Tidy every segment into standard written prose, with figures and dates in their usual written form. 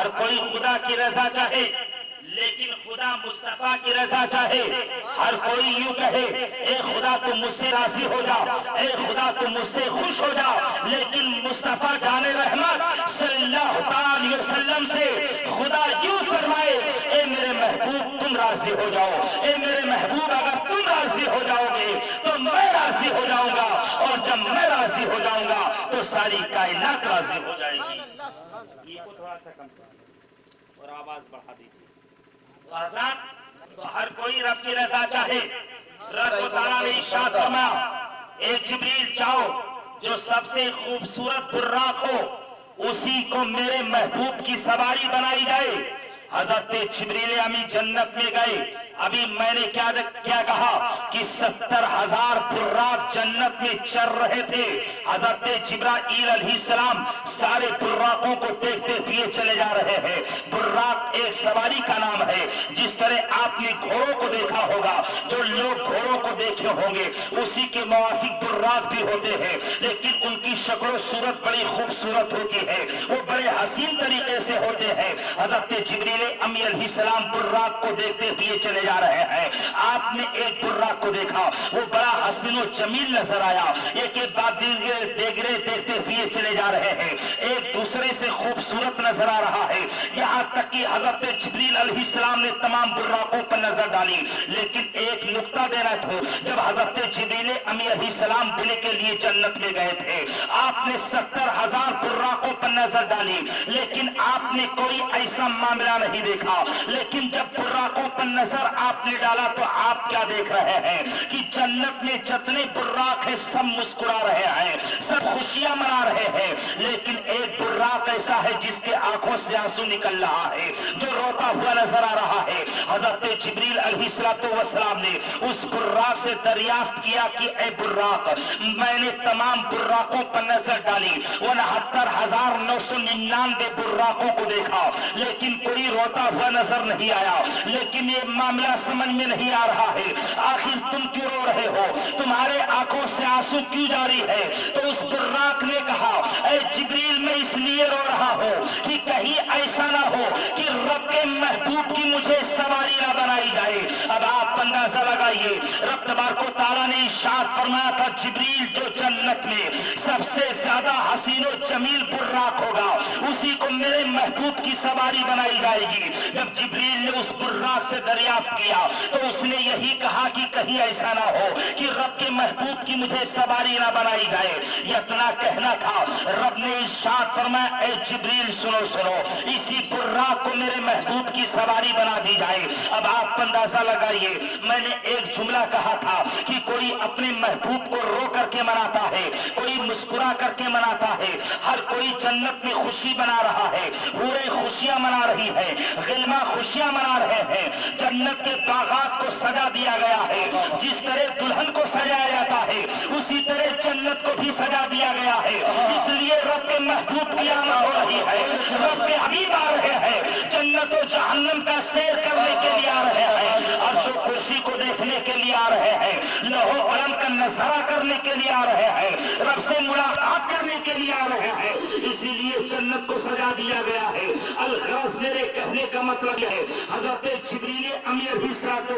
ہر کوئی خدا کی رضا چاہے لیکن خدا مصطفیٰ کی رضا چاہے. ہر کوئی یوں کہے اے خدا تو مجھ سے راضی ہو جا, اے خدا تو مجھ سے خوش ہو جا, لیکن مصطفیٰ جان رحمت صلی اللہ علیہ وسلم سے خدا یوں فرمائے اے میرے محبوب تم راضی ہو جاؤ, اے میرے محبوب اگر تم راضی ہو جاؤ گے تو میں راضی ہو جاؤں گا, اور جب میں راضی ہو جاؤں گا تو ساری کائنات راضی ہو جائے گی. یہ کو تھوڑا سا کم کر اور آواز بڑھا دیجیے. تو حضرات تو ہر کوئی رب کی رضا چاہے. رب تعالیٰ نے ارشاد فرمایا اے جبریل جاؤ جو سب سے خوبصورت براق ہو اسی کو میرے محبوب کی سواری بنائی جائے. حضرت جبریل امی جنت میں گئے. ابھی میں نے کیا کہا کہ 70,000 براق جنت میں چر رہے تھے. حضرت جبرائیل علیہ السلام سارے براقوں کو دیکھتے ہوئے چلے جا رہے ہیں. براق ایک سواری کا نام ہے. جس طرح آپ نے گھوڑوں کو دیکھا ہوگا, جو لوگ گھوڑوں کو دیکھے ہوں گے اسی کے موافق براق بھی ہوتے ہیں, لیکن ان کی شکل و صورت بڑی خوبصورت ہوتی ہے, وہ بڑے حسین طریقے سے ہوتے ہیں. حضرت جبریل امی علیہ السلام براق کو دیکھتے ہوئے چلے جا رہے ہیں. آپ نے ایک براق کو دیکھا, وہ بڑا حسین و جمیل نظر آیا. ایک ایک بات دیگرے دیکھتے ہوئے چلے جا رہے ہیں, ایک دوسرے سے خوبصورت نظر آ رہا ہے. یہاں تک کہ حضرت جبریل علیہ السلام نے تمام براقوں پر نظر ڈالی. لیکن ایک نقطہ دینا چاہوں, جب حضرت جبریل امی علیہ السلام بلے کے لیے جنت میں گئے تھے آپ نے 70,000 براقوں پر نظر ڈالی, لیکن آپ نے کوئی ایسا معاملہ نہیں دیکھا. لیکن جب براقوں پر نظر آپ نے ڈالا تو آپ کیا دیکھ رہے ہیں کہ جنت میں جتنے براق ہیں سب مسکرا رہے ہیں, سب خوشیاں منا رہے ہیں. لیکن ایک براق ایسا ہے جس کے آنکھوں سے آنسو نکل رہا ہے, جو روتا ہوا نظر آ رہا ہے. حضرت جبریل علیہ السلام نے اس براق سے دریافت کیا کہ اے براق, میں نے تمام براقوں پر نظر ڈالی, 69,999 براقوں کو دیکھا, لیکن کوئی روتا ہوا نظر نہیں آیا. لیکن یہ معاملہ سمجھ میں نہیں آ رہا ہے, آخر تم کیوں رو رہے ہو, تمہارے آنکھوں سے آنسو کیوں جاری ہے؟ تو اس براق نے کہا اے جبریل میں اس لیے رو رہا ہوں کہ کہیں ایسا نہ ہو کہ رب کے محبوب کی مجھے سواری نہ بنائی جائے. اب آپ اندازہ لگائیے, رب تبارک و تعالیٰ نے ارشاد فرمایا تھا جبریل جو جنت میں سب سے زیادہ حسین و جمیل براق ہوگا اسی کو میرے محبوب کی سواری بنائی جائے گی. جب جبریل نے اس براق سے دریافت کیا تو اس نے یہی کہا کہ کہیں ایسا نہ ہو کہ رب کے محبوب کی مجھے سواری نہ بنائی جائے. اتنا کہنا تھا, رب نے ارشاد فرمایا اے جبریل سنو سنو, اسی براق کو میرے محبوب کی سواری بنا دی جائے. اب آپ اندازہ لگائیے, میں نے ایک جملہ کہا تھا کہ کوئی اپنے محبوب کو رو کر کے مناتا ہے, کوئی مسکرا کر کے مناتا ہے. ہر کوئی جنت میں خوشی بنا رہا ہے, پورے خوشیاں منا رہی ہے, غلما خوشیاں منا رہے ہیں. جنت کے باغات کو سجا دیا گیا ہے, جس طرح دلہن کو سجایا جاتا ہے اسی طرح جنت کو بھی سجا دیا گیا ہے. اس لیے رب کے محبوب کی آمد ہو رہی ہے, رب کے حبیب آ رہے ہیں, جنت و جہنم کا سیر کرنے کے لیے آ رہے ہیں, عرش و کرسی کو دیکھنے کے لیے آ رہے ہیں, لوح و قلم کا نظارہ کرنے کے لیے آ رہے ہیں, رب سے ملاقات کرنے کے لیے آ رہے ہیں. اسی لیے جنت کو سجا دیا گیا ہے. الغرض میرے کہنے کا مطلب یہ ہے, حضرت جبریل امی علیہ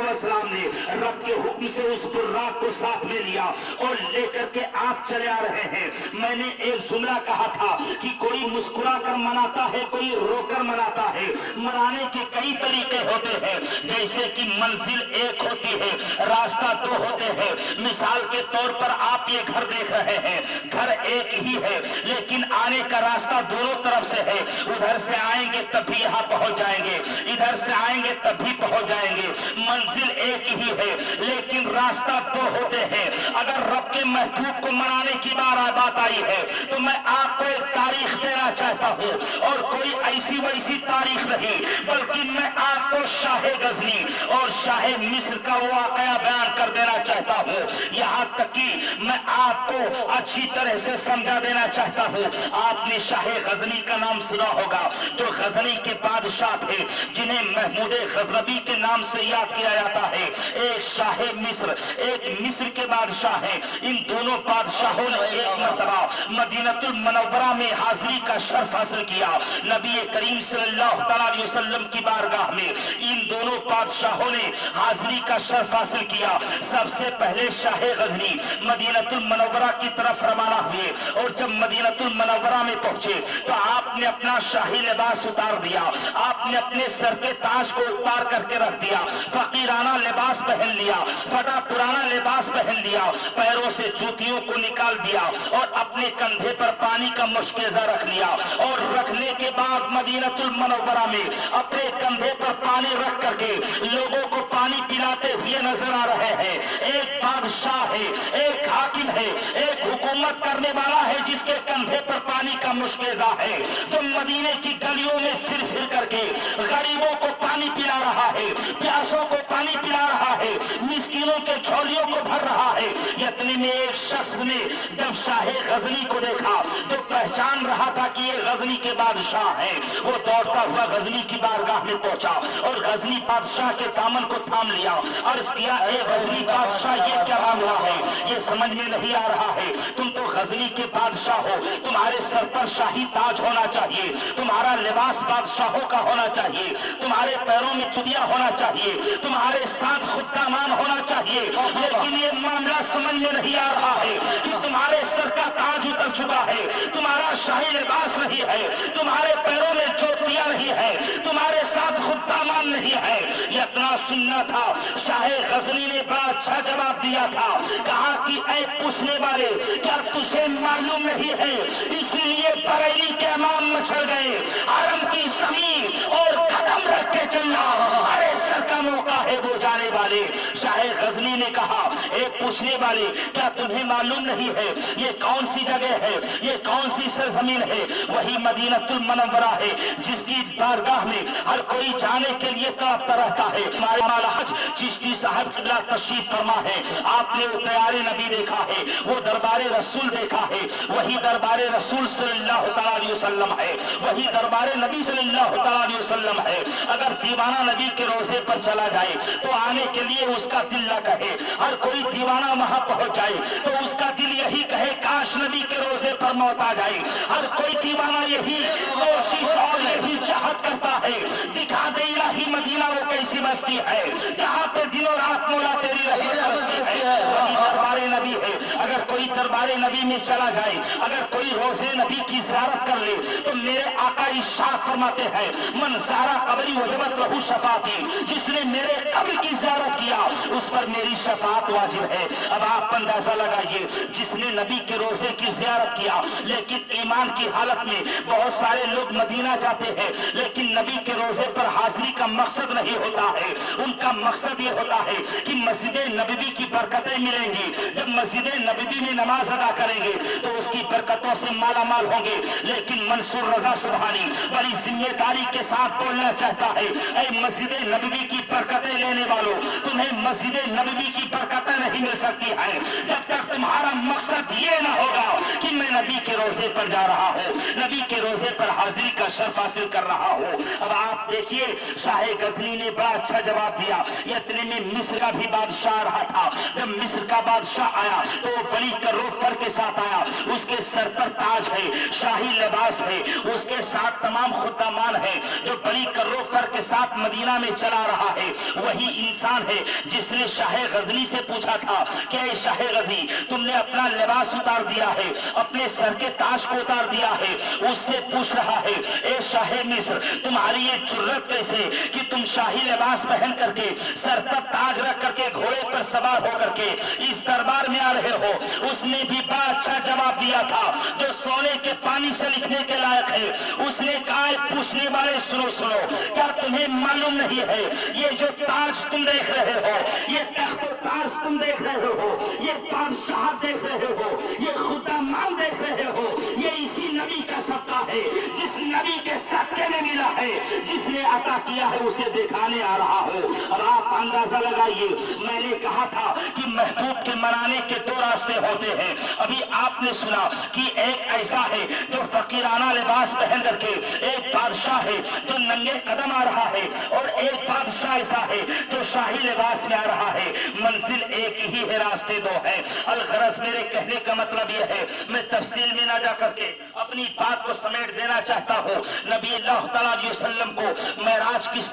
السلام نے رب کے حکم سے اس براق کو ساتھ میں لیا اور لے کر کے آپ چلے آ رہے ہیں. میں نے ایک جملہ کہا تھا کہ کوئی مسکرا کر مناتا ہے, کوئی رو کر مناتا ہے. منانے کے کئی طریقے ہوتے ہیں, جیسے کہ منزل ایک ہوتی ہے, راستہ دو ہوتے ہیں. مثال کے طور پر آپ یہ گھر دیکھ رہے ہیں, گھر ایک ہی ہے لیکن آنے کا راستہ دونوں طرف سے ہے. ادھر سے آئیں گے تب بھی یہاں پہنچ جائیں گے, ادھر سے آئیں گے تب بھی پہنچ جائیں گے. منزل ایک ہی ہے لیکن راستہ دو ہوتے ہیں. اگر رب کے محبوب کو منانے کی بات آئی ہے تو میں آپ کو ایک تاریخ دینا چاہتا ہوں, اور کوئی ایسی ویسی تاریخ نہیں بلکہ میں آپ کو شاہ غزنی اور شاہ مصر کا واقعہ بیان کر دینا چاہتا ہوں. یہاں تک کہ میں آپ کو اچھی طرح سے سمجھا دینا چاہتا ہوں. آپ نے شاہ غزنی کا نام سنا ہوگا, جو غزنی کے بادشاہ تھے جنہیں محمود غزنوی کے نام سے یاد کیا جاتا ہے. ایک شاہ مصر, ایک مصر کے بادشاہ ہیں. ان دونوں بادشاہوں نے ایک مرتبہ مدینہ المنورہ میں حاضری کا شرف حاصل حاصل کیا نبی کریم صلی اللہ تعالی علیہ وسلم کی بارگاہ میں ان دونوں بادشاہوں نے حاضری کا شرف حاصل کیا۔ سب سے پہلے شاہ غزنی مدینۃ المنورہ کی طرف روانہ ہوئے اور جب مدینۃ المنورہ میں پہنچے تو آپ نے اپنا شاہی لباس اتار دیا، آپ نے اپنے سر کے تاج کو اتار کر کے رکھ دیا، فقیرانہ لباس پہن لیا، پھٹا پرانا لباس پہن لیا، پیروں سے جوتیوں کو نکال دیا اور اپنے کندھے پر پانی کا مشکیزہ رکھ لیا، اور رکھنے کے بعد مدینۃ المنورہ میں اپنے کندھے پر پانی رکھ کر کے لوگوں کو پانی پلاتے ہوئے نظر آ رہے ہیں۔ ایک بادشاہ ہے، ایک حاکم ہے، ایک حکومت کرنے والا ہے جس کے کندھے پر پانی کا مشکیزہ ہے، جو مدینے کی گلیوں میں پھر پھر کر کے غریبوں کو پانی پلا رہا ہے، پیاسوں کو پانی پلا رہا ہے، مسکینوں کے جھولیوں کو بھر رہا ہے۔ اتنے میں ایک شخص نے جب شاہ غزنی کو دیکھا جو پہچان رہا تھا کہ یہ غزنی کے بادشاہ ہیں، وہ دوڑتا ہوا غزنی کی بارگاہ میں پہنچا اور غزنی بادشاہ کے دامن کو تھام لیا، عرض کیا اے غزنی بادشاہ یہ کیا معاملہ ہے، یہ سمجھ میں نہیں آ رہا ہے، تم تو غزنی کے بادشاہ ہو، تمہارے سر پر شاہی تاج ہونا چاہیے، تمہارا لباس بادشاہوں کا ہونا چاہیے، تمہارے پیروں میں چوڑیاں ہونا چاہیے، تمہارے ساتھ خدامان ہونا چاہیے، لیکن یہ معاملہ سمجھ میں نہیں آ رہا ہے کہ تمہارے سر کا تاج اتر چکا ہے، تمہارا شاہی لباس نہیں ہے، تمہارے پیروں میں چوٹیاں نہیں ہے، تمہارے ساتھ خدامان نہیں ہے۔ یہ اتنا سننا تھا، شاہ غزنی نے بڑا اچھا جواب دیا تھا، کہا کہ اے پوچھنے والے کیا تجھے معلوم نہیں ہے، اس لیے بریلی کے امام مچھڑ گئے، حرم کی زمین اور قدم رکھ کے چلنا ہمارے سر کا موقع ہے وہ جانے والے۔ شاہ غزنی نے کہا اے پوچھنے والے کیا تمہیں معلوم نہیں ہے یہ کون سی جگہ ہے، یہ کون سی سرزمین ہے؟ وہی مدینۃ المنورہ ہے جس کی بارگاہ میں ہر کوئی جانے کے لیے تڑپتا رہتا ہے۔ ہمارے مولا حج چشتی صاحب قبلہ تشریف فرما ہے، آپ نے وہ پیارے نبی دیکھا ہے، وہ دربار رسول دیکھا ہے، وہی دربار رسول صلی اللہ تعالی علیہ وسلم ہے، وہی دربار نبی صلی اللہ تعالی علیہ وسلم ہے۔ اگر دیوانہ نبی کے روزے پر چلا جائے تو آنے کے لیے اس کا دل نہ کہے، ہر کوئی دیوانہ وہاں پہنچ جائے تو اس کا دل یہی کہے کاش نبی کے روزے پر موت آ جائے۔ ہر کوئی دیوانہ یہی کوشش اور یہی چاہت کرتا ہے دکھا دے الہی مدینہ وہ کیسی بستی ہے جہاں پہ دن و رات مولا تیری رحمت بستی ہے، وہی دربار نبی ہے۔ اگر کوئی دربار نبی میں چلا جائے، اگر کوئی روزے نبی کی زیارت کر لے تو میرے آقا ارشاد فرماتے ہیں من زارا قبری وجبت لہو شفاعتی، جس نے میرے قبر کی زیارت کیا اس پر میری شفاعت واجب ہے۔ اب آپ اندازہ لگائیے جس نے نبی کے روزے کی زیارت کیا لیکن ایمان کی حالت میں، بہت سارے لوگ مدینہ جاتے ہیں لیکن نبی کے روزے پر حاضری کا مقصد نہیں ہوتا ہے، ان کا مقصد یہ ہوتا ہے کہ مسجد نبوی کی برکتیں ملیں گی، جب مسجد نبوی میں نماز ادا کریں گے تو اس کی برکتوں سے مالا مال ہوں گے۔ لیکن منصور رضا سبحانی بڑی ذمہ داری کے ساتھ بولنا چاہتا ہے اے مسجد نبوی کی برکتیں لینے والوں، تمہیں مسجد نبوی کی برکتیں نہیں مل سکتی ہیں جب تک تمہارا مقصد یہ نہ ہوگا کہ میں نبی کے روزے پر جا رہا ہوں، نبی کے روزے پر حاضری کا شرف حاصل کر رہا ہوں۔ اب آپ دیکھیے شاہ غزنی نے بڑا اچھا جواب دیا۔ اتنے میں مصر کا بھی بادشاہ رہا تھا، جب مصر کا بادشاہ آیا تو وہ بڑی کروفر کے ساتھ آیا، اس کے سر پر تاج ہے، شاہی لباس ہے، اس کے ساتھ تمام خدامان ہیں، جو بڑی کروفر کے ساتھ مدینہ میں چلا رہا ہے وہی انسان ہے جس نے شاہ غزنی سے پوچھا تھا کہ اے شاہ غزنی تم نے اپنا لباس اتار دیا ہے، اپنے سر کے تاج کو اتار دیا ہے، اس سے پوچھ رہا ہے اے شاہ مصر تمہاری یہ جرت کیسے کہ تم شاہی لباس پہن کر کے سر پر تاج رکھ کر کے گھوڑے پر سوار ہو کر کے اس دربار میں آ رہے ہو؟ اس نے بھی بڑا اچھا جواب دیا تھا جو سونے کے پانی سے لکھنے کے لائق ہے۔ اس نے کہا پوچھنے والے سنو سنو، کیا تمہیں معلوم نہیں ہے یہ جو تاج تم دیکھ رہے ہو، یہ تخت و تاج تم دیکھ رہے ہو، یہ بادشاہ دیکھ رہے ہو، یہ خدا مان دیکھ رہے ہو، یہ اسی نبی کا صدقہ ہے جس نبی کے صدقے میں ملا ہے، جس نے عطا کیا ہے اسے دکھانے آ رہا ہو۔ اب آپ اندازہ لگائیے، میں نے کہا تھا کہ محبوب کے منانے کے دو راستے ہوتے ہیں، ابھی آپ نے سنا کہ ایک ایسا ہے جو فقیرانہ لباس پہن کر کے ایک بادشاہ ہے جو ننگے قدم آ رہا ہے، اور ایک بادشاہ ایسا ہے جو شاہی لباس میں آ رہا ہے۔ منزل ایک ہی ہے، راستے دو ہیں۔ الغرض میرے کہنے کا مطلب یہ ہے، میں تفصیل میں نہ جا کر کے اپنی بات کو سمیٹ دینا چاہتا ہوں۔ نبی اللہ تعالیٰ علیہ وسلم کو معراج کس